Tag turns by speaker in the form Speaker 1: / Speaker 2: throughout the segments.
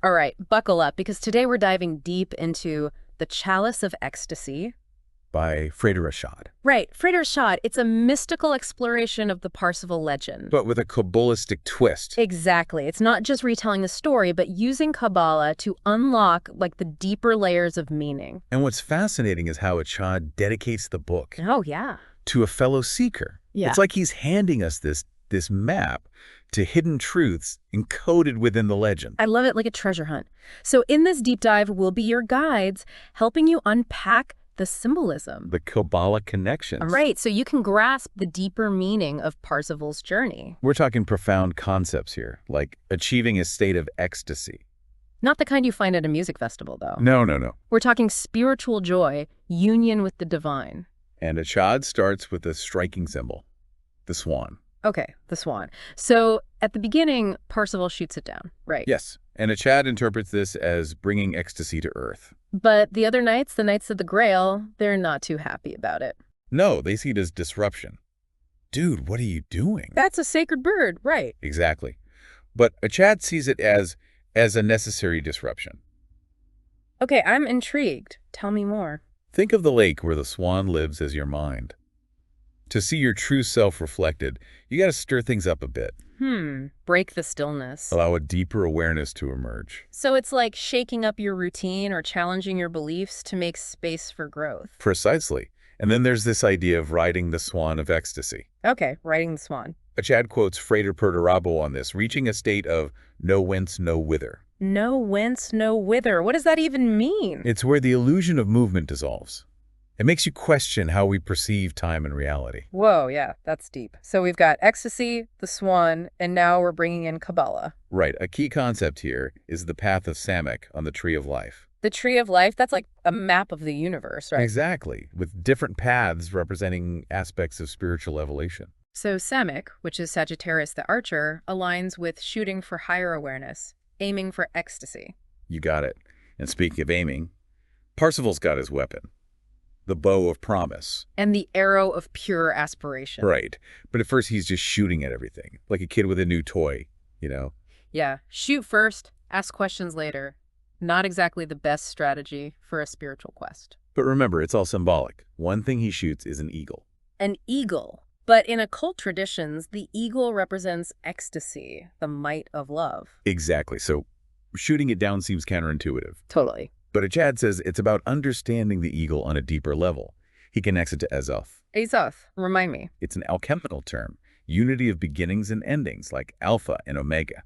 Speaker 1: All right, buckle up, because today we're diving deep into the Chalice of Ecstasy.
Speaker 2: By Frater Achad,
Speaker 1: Right, Frater Achad. It's a mystical exploration of the Parsifal legend.
Speaker 2: but with a Kabbalistic twist.
Speaker 1: Exactly. It's not just retelling the story, but using Kabbalah to unlock, like, the deeper layers of meaning.
Speaker 2: And what's fascinating is how Achad dedicates the book
Speaker 1: Oh, yeah.
Speaker 2: to a fellow seeker.
Speaker 1: Yeah.
Speaker 2: It's like he's handing us this map to hidden truths encoded within the legend.
Speaker 1: I love it, like a treasure hunt. So in this deep dive, we'll be your guides, helping you unpack the symbolism.
Speaker 2: The Kabbalah connections.
Speaker 1: Right, so you can grasp the deeper meaning of Parsifal's journey.
Speaker 2: We're talking profound concepts here, like achieving a state of ecstasy.
Speaker 1: Not the kind you find at a music festival, though.
Speaker 2: No, no, no.
Speaker 1: We're talking spiritual joy, union with the divine.
Speaker 2: And Achad starts with a striking symbol, the swan.
Speaker 1: Okay, the swan. So at the beginning, Parsifal shoots it down, right?
Speaker 2: Yes, and Achad interprets this as bringing ecstasy to Earth.
Speaker 1: But the other knights, the Knights of the Grail, they're not too happy about it.
Speaker 2: No, they see it as disruption. Dude, what are you doing?
Speaker 1: That's a sacred bird, right?
Speaker 2: Exactly. But Achad sees it as a necessary disruption.
Speaker 1: Okay, I'm intrigued. Tell me more.
Speaker 2: Think of the lake where the swan lives as your mind. To see your true self reflected, you got to stir things up a bit.
Speaker 1: Break the stillness.
Speaker 2: Allow a deeper awareness to emerge.
Speaker 1: So it's like shaking up your routine or challenging your beliefs to make space for growth.
Speaker 2: Precisely. And then there's this idea of riding the swan of ecstasy.
Speaker 1: Okay, riding the swan.
Speaker 2: Achad quotes Frater Achad on this, reaching a state of no whence, no whither.
Speaker 1: No whence, no whither. What does that even mean?
Speaker 2: It's where the illusion of movement dissolves. It makes you question how we perceive time and reality.
Speaker 1: Whoa, yeah, that's deep. So we've got ecstasy, the swan, and now we're bringing in Kabbalah.
Speaker 2: Right. A key concept here is the path of Samek on the Tree of Life.
Speaker 1: The Tree of Life, that's like a map of the universe, right?
Speaker 2: Exactly, with different paths representing aspects of spiritual evolution.
Speaker 1: So Samek, which is Sagittarius the Archer, aligns with shooting for higher awareness, aiming for ecstasy.
Speaker 2: You got it. And speaking of aiming, Parsifal's got his weapon. The bow of promise.
Speaker 1: And the arrow of pure aspiration.
Speaker 2: Right. But at first he's just shooting at everything, like a kid with a new toy, you know?
Speaker 1: Yeah, shoot first, ask questions later. Not exactly the best strategy for a spiritual quest.
Speaker 2: But remember, it's all symbolic. One thing he shoots is an eagle.
Speaker 1: An eagle. But in occult traditions, the eagle represents ecstasy, the might of love.
Speaker 2: Exactly. So shooting it down seems counterintuitive.
Speaker 1: Totally.
Speaker 2: But Achad says it's about understanding the eagle on a deeper level. He connects it to Azoth.
Speaker 1: Azoth, remind me.
Speaker 2: It's an alchemical term, unity of beginnings and endings, like alpha and omega,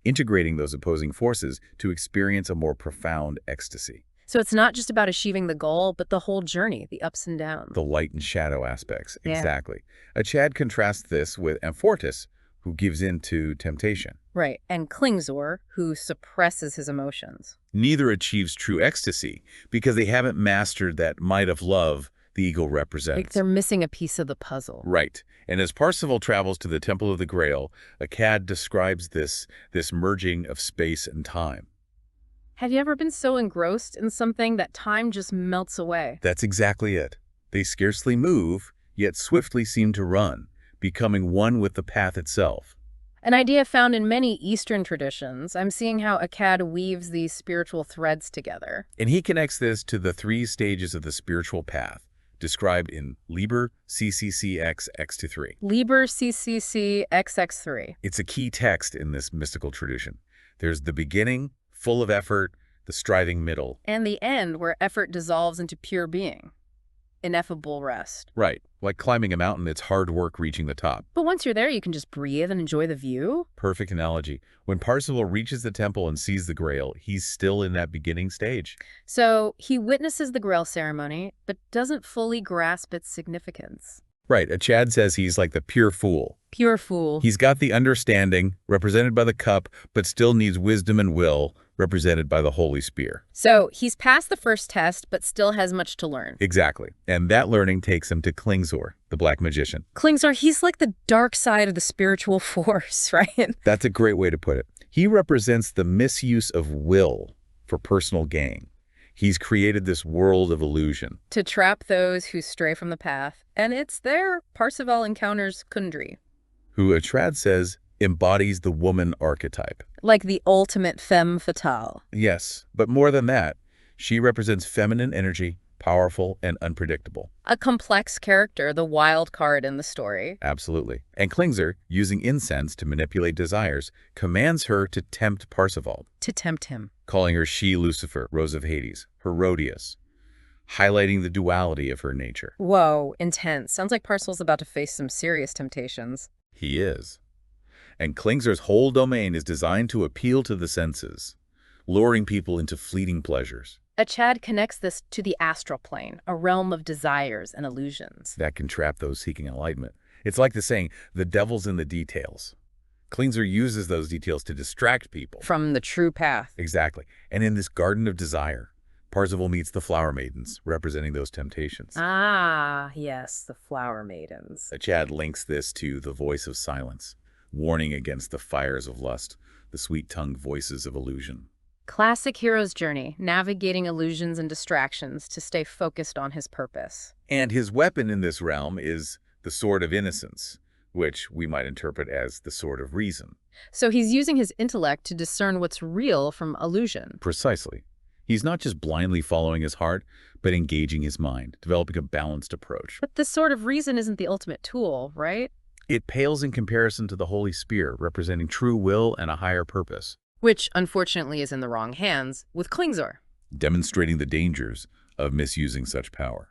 Speaker 2: integrating those opposing forces to experience a more profound ecstasy.
Speaker 1: So it's not just about achieving the goal, but the whole journey, the ups and downs.
Speaker 2: The light and shadow aspects,
Speaker 1: Yeah.
Speaker 2: exactly. Achad contrasts this with Amfortas, who gives in to temptation.
Speaker 1: Right, and Klingzor, who suppresses his emotions.
Speaker 2: Neither achieves true ecstasy because they haven't mastered that might of love the eagle represents.
Speaker 1: Like they're missing a piece of the puzzle.
Speaker 2: Right. And as Parsifal travels to the Temple of the Grail, Achad describes this merging of space and time.
Speaker 1: Have you ever been so engrossed in something that time just melts away?
Speaker 2: That's exactly it. They scarcely move, yet swiftly seem to run, becoming one with the path itself.
Speaker 1: An idea found in many Eastern traditions. I'm seeing how Achad weaves these spiritual threads together.
Speaker 2: And he connects this to the 3 stages of the spiritual path, described in Liber CCCX X-3.
Speaker 1: Liber CCC XX3.
Speaker 2: It's a key text in this mystical tradition. There's the beginning, full of effort, the striving middle.
Speaker 1: And the end, where effort dissolves into pure being. Ineffable rest.
Speaker 2: Right. Like climbing a mountain, it's hard work reaching the top.
Speaker 1: But once you're there, you can just breathe and enjoy the view.
Speaker 2: Perfect analogy. When Parsifal reaches the temple and sees the Grail, he's still in that beginning stage.
Speaker 1: So he witnesses the Grail ceremony, but doesn't fully grasp its significance.
Speaker 2: Right. Achad says he's like the pure fool.
Speaker 1: Pure fool.
Speaker 2: He's got the understanding, represented by the cup, but still needs wisdom and will, represented by the holy spear.
Speaker 1: So he's passed the first test, but still has much to learn.
Speaker 2: Exactly. And that learning takes him to Klingzor, the black magician.
Speaker 1: Klingzor, he's like the dark side of the spiritual force, right?
Speaker 2: That's a great way to put it. He represents the misuse of will for personal gain. He's created this world of illusion.
Speaker 1: To trap those who stray from the path. And it's there Parsifal encounters Kundry.
Speaker 2: Who Achad says embodies the woman archetype.
Speaker 1: Like the ultimate femme fatale.
Speaker 2: Yes, but more than that, she represents feminine energy, powerful and unpredictable.
Speaker 1: A complex character, the wild card in the story.
Speaker 2: Absolutely. And Klingsor, using incense to manipulate desires, commands her to tempt Parsifal,
Speaker 1: To tempt him.
Speaker 2: calling her She-Lucifer, Rose of Hades, Herodias, highlighting the duality of her nature.
Speaker 1: Whoa, intense. Sounds like Parcel's about to face some serious temptations.
Speaker 2: He is. And Klingsor's whole domain is designed to appeal to the senses, luring people into fleeting pleasures.
Speaker 1: Achad connects this to the astral plane, a realm of desires and illusions.
Speaker 2: That can trap those seeking enlightenment. It's like the saying, the devil's in the details. Klingsor uses those details to distract people.
Speaker 1: From the true path.
Speaker 2: Exactly. And in this garden of desire, Parzival meets the flower maidens, representing those temptations.
Speaker 1: Ah, yes, the flower maidens.
Speaker 2: Achad links this to the voice of silence, warning against the fires of lust, the sweet-tongued voices of illusion.
Speaker 1: Classic hero's journey, navigating illusions and distractions to stay focused on his purpose.
Speaker 2: And his weapon in this realm is the Sword of Innocence, which we might interpret as the Sword of Reason.
Speaker 1: So he's using his intellect to discern what's real from illusion.
Speaker 2: Precisely. He's not just blindly following his heart, but engaging his mind, developing a balanced approach.
Speaker 1: But this sort of reason isn't the ultimate tool, right?
Speaker 2: It pales in comparison to the Holy Spear, representing true will and a higher purpose,
Speaker 1: Which, unfortunately, is in the wrong hands with Klingsor.
Speaker 2: demonstrating the dangers of misusing such power.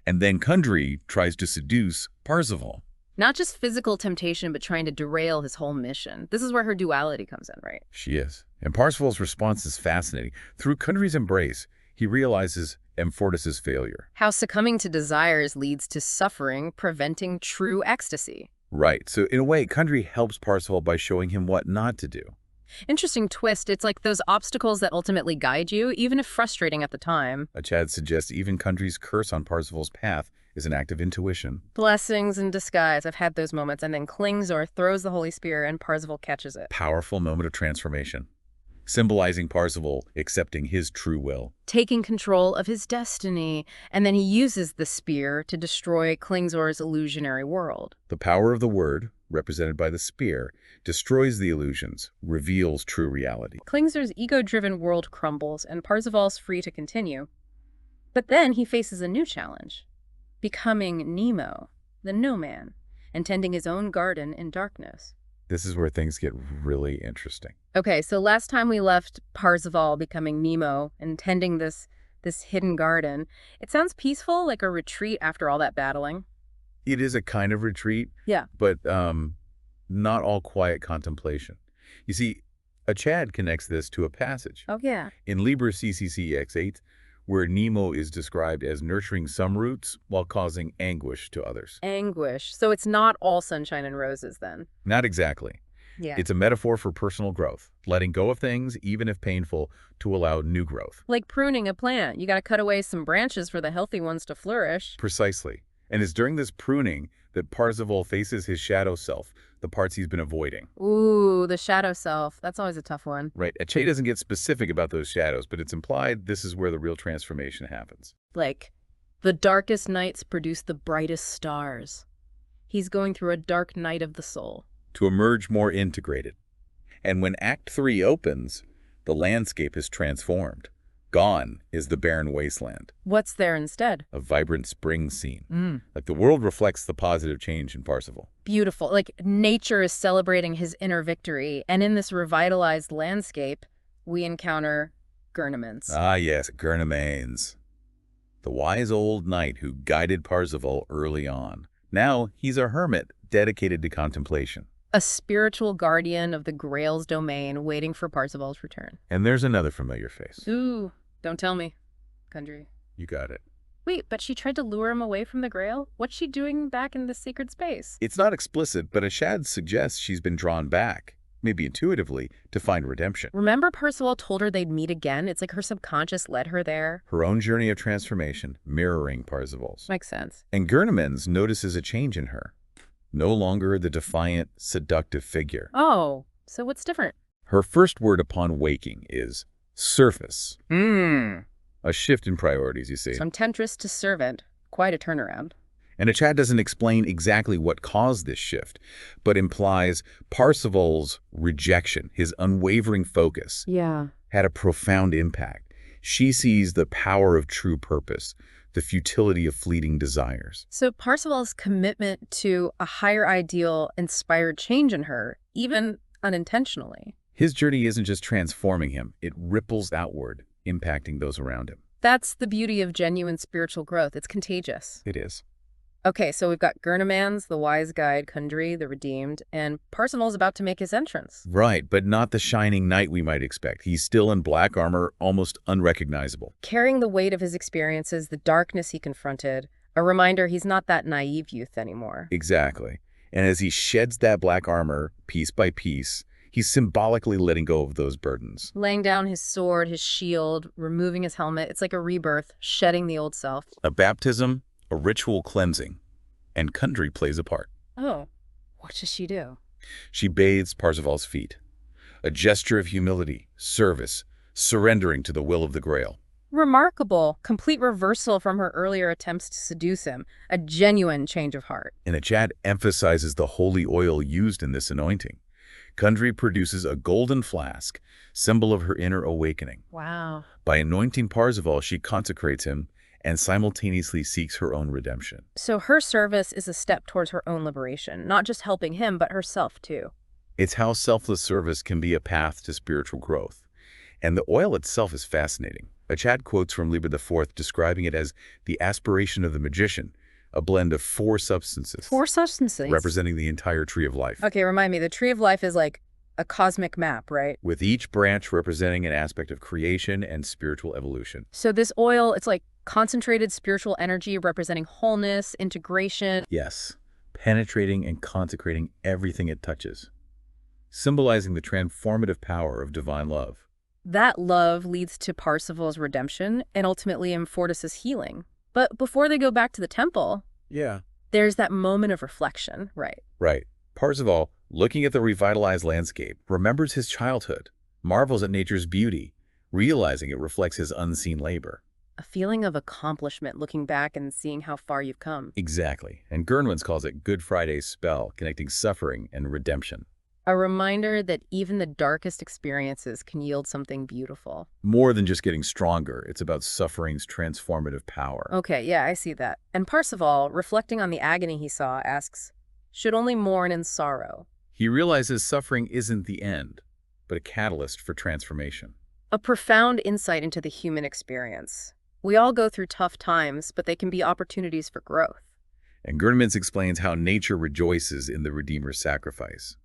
Speaker 2: And then Kundry tries to seduce Parzival.
Speaker 1: Not just physical temptation, but trying to derail his whole mission. This is where her duality comes in, right?
Speaker 2: She is. And Parzival's response is fascinating. Through Kundry's embrace, he realizes Amfortis's failure.
Speaker 1: How succumbing to desires leads to suffering, preventing true ecstasy.
Speaker 2: Right. So in a way, Kundry helps Parzival by showing him what not to do.
Speaker 1: Interesting twist. It's like those obstacles that ultimately guide you, even if frustrating at the time.
Speaker 2: Achad suggests even Kundry's curse on Parzival's path is an act of intuition.
Speaker 1: Blessings in disguise. I've had those moments. And then Klingsor throws the Holy Spear and Parzival catches it.
Speaker 2: Powerful moment of transformation, symbolizing Parzival accepting his true will.
Speaker 1: Taking control of his destiny. And then he uses the spear to destroy Klingsor's illusionary world.
Speaker 2: The power of the word, represented by the spear, destroys the illusions, reveals true reality.
Speaker 1: Klingsor's ego-driven world crumbles, and Parzival's free to continue. But then he faces a new challenge. Becoming Nemo, the no-man, and tending his own garden in darkness.
Speaker 2: This is where things get really interesting.
Speaker 1: Okay, so last time we left Parzival becoming Nemo and tending this hidden garden. It sounds peaceful, like a retreat after all that battling.
Speaker 2: It is a kind of retreat,
Speaker 1: Yeah.
Speaker 2: but not all quiet contemplation. You see, Achad connects this to a passage
Speaker 1: Oh, yeah.
Speaker 2: in Liber CCCX8, where Nemo is described as nurturing some roots while causing anguish to others.
Speaker 1: Anguish. So it's not all sunshine and roses then.
Speaker 2: Not exactly.
Speaker 1: Yeah.
Speaker 2: It's a metaphor for personal growth, letting go of things, even if painful, to allow new growth.
Speaker 1: Like pruning a plant. You got to cut away some branches for the healthy ones to flourish.
Speaker 2: Precisely. And it's during this pruning that Parzival faces his shadow self, the parts he's been avoiding.
Speaker 1: Ooh, the shadow self. That's always a tough one.
Speaker 2: Right. Achad doesn't get specific about those shadows, but it's implied this is where the real transformation happens.
Speaker 1: Like, the darkest nights produce the brightest stars. He's going through a dark night of the soul.
Speaker 2: To emerge more integrated. And when Act 3 opens, the landscape is transformed. Gone is the barren wasteland,
Speaker 1: What's there instead?
Speaker 2: a vibrant spring scene. Like the world reflects the positive change in Parzival.
Speaker 1: Beautiful. Like, nature is celebrating his inner victory. And in this revitalized landscape, we encounter Gurnemans.
Speaker 2: Ah yes, Gurnemanes. The wise old knight who guided Parzival early on. Now he's a hermit dedicated to contemplation.
Speaker 1: A spiritual guardian of the Grail's domain waiting for Parzival's return.
Speaker 2: And there's another familiar face.
Speaker 1: Ooh, don't tell me, Kundry.
Speaker 2: You got it.
Speaker 1: Wait, but she tried to lure him away from the Grail? What's she doing back in this sacred space?
Speaker 2: It's not explicit, but Achad suggests she's been drawn back, maybe intuitively, to find redemption.
Speaker 1: Remember Parzival told her they'd meet again? It's like her subconscious led her there.
Speaker 2: Her own journey of transformation, mirroring Parzival's.
Speaker 1: Makes sense.
Speaker 2: And Gurnemans notices a change in her. No longer the defiant, seductive figure.
Speaker 1: Oh, so what's different?
Speaker 2: Her first word upon waking is surface.
Speaker 1: Hmm.
Speaker 2: A shift in priorities, you see.
Speaker 1: From temptress to servant. Quite a turnaround.
Speaker 2: And Achad doesn't explain exactly what caused this shift, but implies Parzival's rejection, his unwavering focus,
Speaker 1: Yeah.
Speaker 2: had a profound impact. She sees the power of true purpose, the futility of fleeting desires.
Speaker 1: So Parzival's commitment to a higher ideal inspired change in her, even unintentionally.
Speaker 2: His journey isn't just transforming him, it ripples outward, impacting those around him.
Speaker 1: That's the beauty of genuine spiritual growth. It's contagious.
Speaker 2: It is.
Speaker 1: Okay, so we've got Gurneman's the wise guide, Kundry, the redeemed, and Parzival's about to make his entrance.
Speaker 2: Right, but not the shining knight we might expect. He's still in black armor, almost unrecognizable.
Speaker 1: Carrying the weight of his experiences, the darkness he confronted, a reminder he's not that naive youth anymore.
Speaker 2: Exactly. And as he sheds that black armor, piece by piece, he's symbolically letting go of those burdens.
Speaker 1: Laying down his sword, his shield, removing his helmet, it's like a rebirth, shedding the old self.
Speaker 2: A baptism, a ritual cleansing, and Kundry plays a part.
Speaker 1: Oh, what does she do?
Speaker 2: She bathes Parzival's feet, a gesture of humility, service, surrendering to the will of the Grail.
Speaker 1: Remarkable, complete reversal from her earlier attempts to seduce him, a genuine change of heart.
Speaker 2: And Achad emphasizes the holy oil used in this anointing. Kundry produces a golden flask, symbol of her inner awakening.
Speaker 1: Wow.
Speaker 2: By anointing Parzival, she consecrates him and simultaneously seeks her own redemption.
Speaker 1: So her service is a step towards her own liberation, not just helping him, but herself too.
Speaker 2: It's how selfless service can be a path to spiritual growth. And the oil itself is fascinating. Achad quotes from Liber IV describing it as the aspiration of the magician, a blend of 4 substances.
Speaker 1: 4 substances.
Speaker 2: Representing the entire tree of life.
Speaker 1: Okay, remind me, the tree of life is like a cosmic map, right?
Speaker 2: With each branch representing an aspect of creation and spiritual evolution.
Speaker 1: So this oil, it's like concentrated spiritual energy representing wholeness, integration.
Speaker 2: Yes, penetrating and consecrating everything it touches, symbolizing the transformative power of divine love.
Speaker 1: That love leads to Parzival's redemption and ultimately Amfortas's healing. But before they go back to the temple,
Speaker 2: Yeah.
Speaker 1: there's that moment of reflection, right?
Speaker 2: Right. Parzival, looking at the revitalized landscape, remembers his childhood, marvels at nature's beauty, realizing it reflects his unseen labor.
Speaker 1: A feeling of accomplishment looking back and seeing how far you've come.
Speaker 2: Exactly. And Gurnwins calls it Good Friday's spell, connecting suffering and redemption.
Speaker 1: A reminder that even the darkest experiences can yield something beautiful.
Speaker 2: More than just getting stronger, it's about suffering's transformative power.
Speaker 1: Okay, yeah, I see that. And Parzival, reflecting on the agony he saw, asks, should only mourn in sorrow.
Speaker 2: He realizes suffering isn't the end, but a catalyst for transformation.
Speaker 1: A profound insight into the human experience. We all go through tough times, but they can be opportunities for growth.
Speaker 2: And Gurnmans explains how nature rejoices in the Redeemer's sacrifice.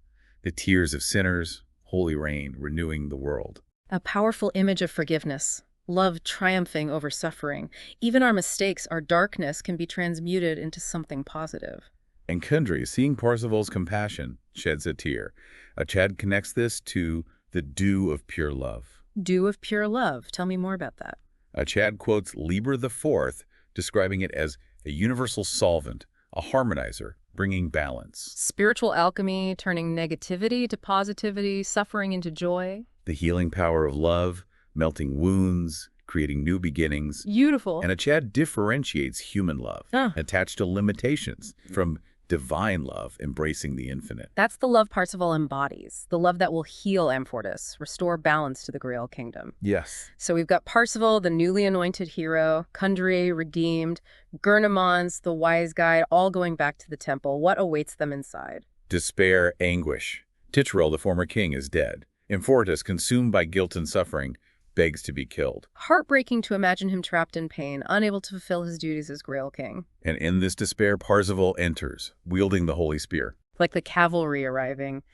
Speaker 2: The tears of sinners, holy rain, renewing the world.
Speaker 1: A powerful image of forgiveness, love triumphing over suffering. Even our mistakes, our darkness, can be transmuted into something positive.
Speaker 2: And Kundry, seeing Parzival's compassion, sheds a tear. Achad connects this to the dew of pure love.
Speaker 1: Dew of pure love. Tell me more about that.
Speaker 2: Achad quotes Liber IV, describing it as a universal solvent, a harmonizer, bringing balance.
Speaker 1: Spiritual alchemy, turning negativity to positivity, suffering into joy.
Speaker 2: The healing power of love, melting wounds, creating new beginnings.
Speaker 1: Beautiful.
Speaker 2: And Achad differentiates human love, attached to limitations, from divine love, embracing the infinite.
Speaker 1: That's the love Parzival embodies, the love that will heal Amfortas, restore balance to the Grail Kingdom.
Speaker 2: Yes.
Speaker 1: So we've got Parzival, the newly anointed hero, Kundry, redeemed, Gurneman's, the wise guide, all going back to the temple. What awaits them inside?
Speaker 2: Despair, anguish. Titurel, the former king, is dead. Amfortas, consumed by guilt and suffering, begs to be killed.
Speaker 1: Heartbreaking to imagine him trapped in pain, unable to fulfill his duties as Grail King.
Speaker 2: And in this despair, Parzival enters, wielding the holy spear.
Speaker 1: Like the cavalry arriving.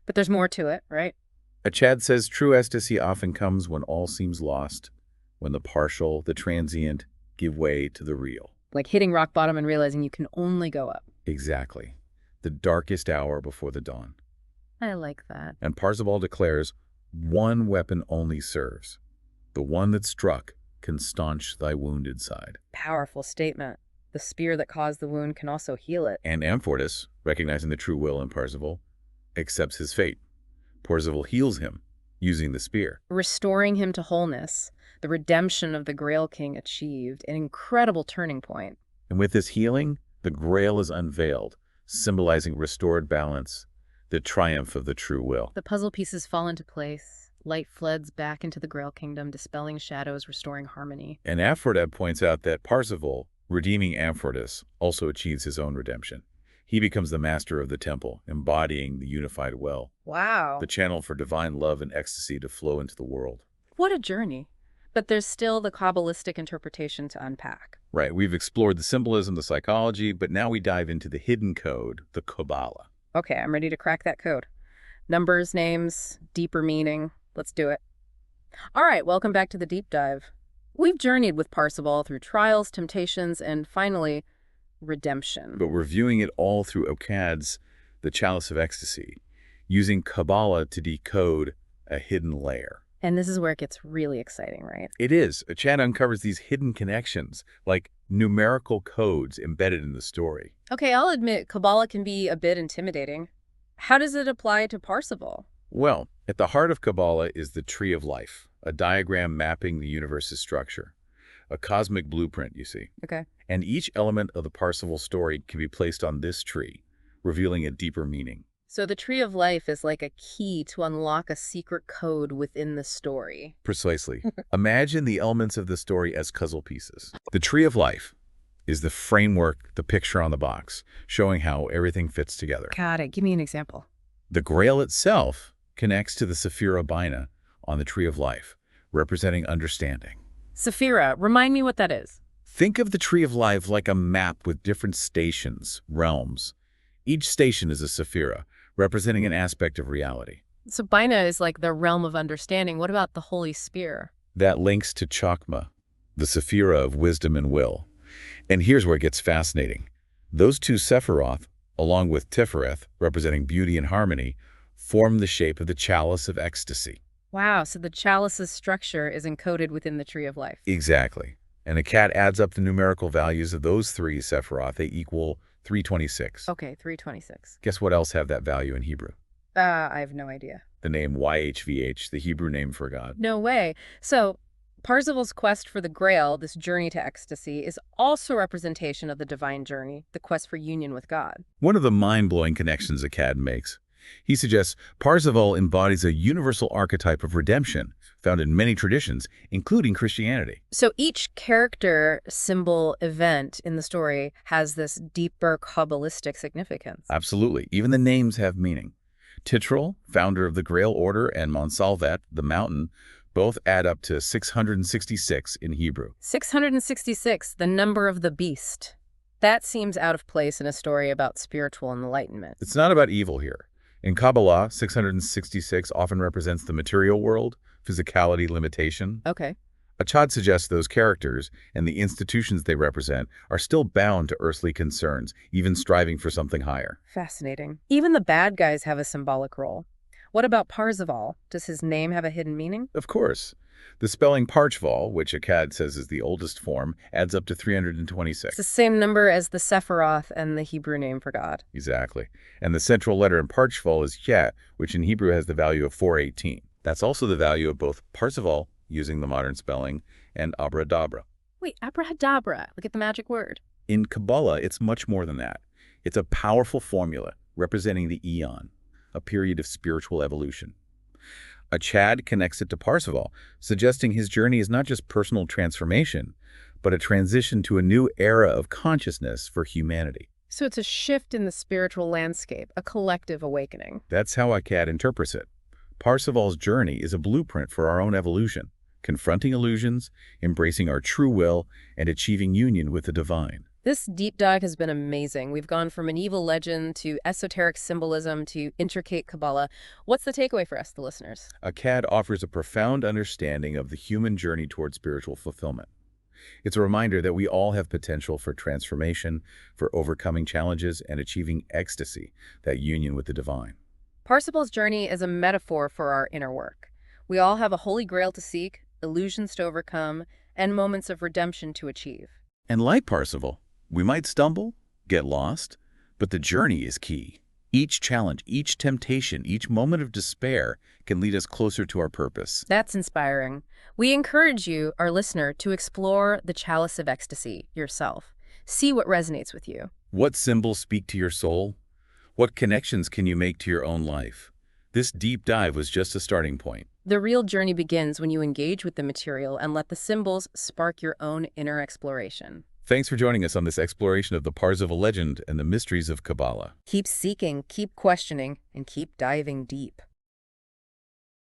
Speaker 1: But there's more to it, right?
Speaker 2: Achad says true ecstasy often comes when all seems lost, when the partial, the transient, give way to the real.
Speaker 1: Like hitting rock bottom and realizing you can only go up.
Speaker 2: Exactly. The darkest hour before the dawn.
Speaker 1: I like that.
Speaker 2: And Parzival declares, one weapon only serves. The one that struck can staunch thy wounded side.
Speaker 1: Powerful statement. The spear that caused the wound can also heal it.
Speaker 2: And Amfortas, recognizing the true will in Parzival, accepts his fate. Parzival heals him, using the spear.
Speaker 1: Restoring him to wholeness, the redemption of the Grail King achieved, an incredible turning point.
Speaker 2: And with this healing, The Grail is unveiled, symbolizing restored balance, the triumph of the true will.
Speaker 1: The puzzle pieces fall into place. Light floods back into the Grail Kingdom, dispelling shadows, restoring harmony.
Speaker 2: And Aphrodite points out that Parsifal, redeeming Amphrodite, also achieves his own redemption. He becomes the master of the temple, embodying the unified well,
Speaker 1: Wow.
Speaker 2: the channel for divine love and ecstasy to flow into the world.
Speaker 1: What a journey. But there's still the Kabbalistic interpretation to unpack.
Speaker 2: Right, we've explored the symbolism, the psychology, but now we dive into the hidden code, the Kabbalah.
Speaker 1: Okay, I'm ready to crack that code. Numbers, names, deeper meaning. Let's do it. All right, welcome back to the deep dive. We've journeyed with Parsifal through trials, temptations, and finally, redemption.
Speaker 2: But we're viewing it all through Achad's The Chalice of Ecstasy, using Kabbalah to decode a hidden layer.
Speaker 1: And this is where it gets really exciting, right?
Speaker 2: It is. Achad uncovers these hidden connections, like numerical codes embedded in the story.
Speaker 1: Okay, I'll admit Kabbalah can be a bit intimidating. How does it apply to Parsifal?
Speaker 2: Well, at the heart of Kabbalah is the Tree of Life, a diagram mapping the universe's structure. A cosmic blueprint, you see.
Speaker 1: Okay.
Speaker 2: And each element of the Parsifal story can be placed on this tree, revealing a deeper meaning.
Speaker 1: So the Tree of Life is like a key to unlock a secret code within the story.
Speaker 2: Precisely. Imagine the elements of the story as puzzle pieces. The Tree of Life is the framework, the picture on the box, showing how everything fits together.
Speaker 1: Got it. Give me an example.
Speaker 2: The Grail itself connects to the Sephira Bina on the Tree of Life, representing understanding.
Speaker 1: Sephira, remind me what that is.
Speaker 2: Think of the Tree of Life like a map with different stations, realms. Each station is a Sephira, representing an aspect of reality.
Speaker 1: So Bina is like the realm of understanding. What about the Holy Spear?
Speaker 2: That links to Chakma, the Sephira of wisdom and will. And here's where it gets fascinating. Those two Sephiroth, along with Tifereth, representing beauty and harmony, form the shape of the Chalice of Ecstasy.
Speaker 1: Wow, so the chalice's structure is encoded within the Tree of Life.
Speaker 2: Exactly. And Achad adds up the numerical values of those three Sephiroth. They equal 326.
Speaker 1: Okay, 326.
Speaker 2: Guess what else have that value in Hebrew?
Speaker 1: I have no idea.
Speaker 2: The name YHVH, the Hebrew name for God.
Speaker 1: No way. So Parzival's quest for the Grail, this journey to ecstasy, is also a representation of the divine journey, the quest for union with God.
Speaker 2: One of the mind-blowing connections Achad makes. He suggests Parzival embodies a universal archetype of redemption found in many traditions, including Christianity.
Speaker 1: So each character, symbol, event in the story has this deeper Kabbalistic significance.
Speaker 2: Absolutely. Even the names have meaning. Titrol, founder of the Grail Order, and Monsalvat, the mountain, both add up to 666 in Hebrew.
Speaker 1: 666, the number of the beast. That seems out of place in a story about spiritual enlightenment.
Speaker 2: It's not about evil here. In Kabbalah, 666 often represents the material world, physicality, limitation.
Speaker 1: Okay.
Speaker 2: Achad suggests those characters and the institutions they represent are still bound to earthly concerns, even striving for something higher.
Speaker 1: Fascinating. Even the bad guys have a symbolic role. What about Parzival? Does his name have a hidden meaning?
Speaker 2: Of course. The spelling Parchval, which Achad says is the oldest form, adds up to 326.
Speaker 1: It's the same number as the Sephiroth and the Hebrew name for God.
Speaker 2: Exactly. And the central letter in Parchval is Yet, which in Hebrew has the value of 418. That's also the value of both Parzival, using the modern spelling, and Abrahadabra.
Speaker 1: Wait, abrahadabra. Look at the magic word.
Speaker 2: In Kabbalah, it's much more than that. It's a powerful formula representing the eon, a period of spiritual evolution. Achad connects it to Parzival, suggesting his journey is not just personal transformation, but a transition to a new era of consciousness for humanity.
Speaker 1: So it's a shift in the spiritual landscape, a collective awakening.
Speaker 2: That's how Achad interprets it. Parzival's journey is a blueprint for our own evolution, confronting illusions, embracing our true will, and achieving union with the divine.
Speaker 1: This deep dive has been amazing. We've gone from an evil legend to esoteric symbolism to intricate Kabbalah. What's the takeaway for us, the listeners?
Speaker 2: Achad offers a profound understanding of the human journey toward spiritual fulfillment. It's a reminder that we all have potential for transformation, for overcoming challenges, and achieving ecstasy, that union with the divine.
Speaker 1: Parzival's journey is a metaphor for our inner work. We all have a holy grail to seek, illusions to overcome, and moments of redemption to achieve.
Speaker 2: And like Parzival, we might stumble, get lost, but the journey is key. Each challenge, each temptation, each moment of despair can lead us closer to our purpose.
Speaker 1: That's inspiring. We encourage you, our listener, to explore the Chalice of Ecstasy yourself. See what resonates with you.
Speaker 2: What symbols speak to your soul? What connections can you make to your own life? This deep dive was just a starting point.
Speaker 1: The real journey begins when you engage with the material and let the symbols spark your own inner exploration.
Speaker 2: Thanks for joining us on this exploration of the Parzival legend and the mysteries of Kabbalah.
Speaker 1: Keep seeking, keep questioning, and keep diving deep.